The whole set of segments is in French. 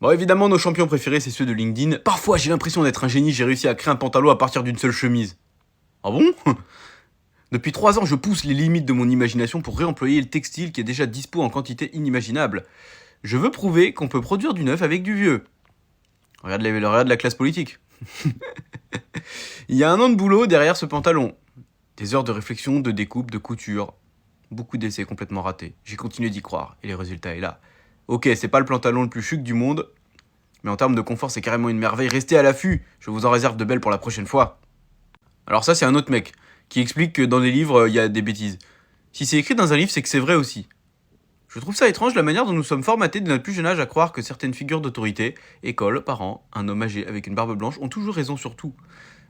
Bon, évidemment, nos champions préférés, c'est ceux de LinkedIn. Parfois, j'ai l'impression d'être un génie, j'ai réussi à créer un pantalon à partir d'une seule chemise. Ah bon? Depuis 3 ans, je pousse les limites de mon imagination pour réemployer le textile qui est déjà dispo en quantité inimaginable. Je veux prouver qu'on peut produire du neuf avec du vieux. Regarde la classe politique. Il y a 1 an de boulot derrière ce pantalon. Des heures de réflexion, de découpe, de couture. Beaucoup d'essais complètement ratés. J'ai continué d'y croire, et le résultat est là. Ok, c'est pas le pantalon le plus chic du monde, mais en termes de confort, c'est carrément une merveille. Restez à l'affût, je vous en réserve de belles pour la prochaine fois. Alors ça, c'est un autre mec, qui explique que dans les livres, il y a des bêtises. Si c'est écrit dans un livre, c'est que c'est vrai aussi. Je trouve ça étrange la manière dont nous sommes formatés dès notre plus jeune âge à croire que certaines figures d'autorité, école, parents, un homme âgé avec une barbe blanche, ont toujours raison sur tout.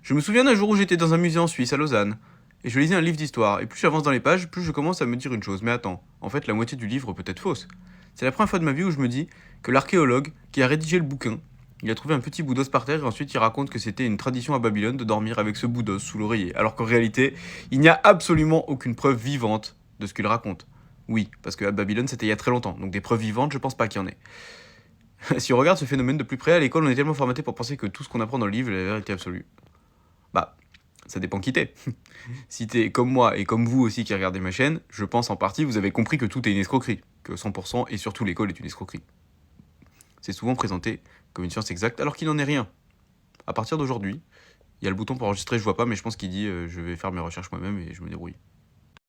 Je me souviens d'un jour où j'étais dans un musée en Suisse, à Lausanne, et je lisais un livre d'histoire, et plus j'avance dans les pages, plus je commence à me dire une chose. Mais attends, en fait, la moitié du livre peut être fausse. C'est la première fois de ma vie où je me dis que l'archéologue qui a rédigé le bouquin, il a trouvé un petit bout d'os par terre et ensuite il raconte que c'était une tradition à Babylone de dormir avec ce bout d'os sous l'oreiller, alors qu'en réalité, il n'y a absolument aucune preuve vivante de ce qu'il raconte. Oui, parce que à Babylone c'était il y a très longtemps, donc des preuves vivantes, je pense pas qu'il y en ait. Si on regarde ce phénomène de plus près, à l'école on est tellement formaté pour penser que tout ce qu'on apprend dans le livre est la vérité absolue. Bah, ça dépend qui t'es. Si t'es comme moi et comme vous aussi qui regardez ma chaîne, je pense en partie vous avez compris que tout est une escroquerie, que 100% et surtout l'école est une escroquerie. C'est souvent présenté comme une science exacte alors qu'il n'en est rien. À partir d'aujourd'hui, il y a le bouton pour enregistrer, je vois pas, mais je pense qu'il dit je vais faire mes recherches moi-même et je me débrouille.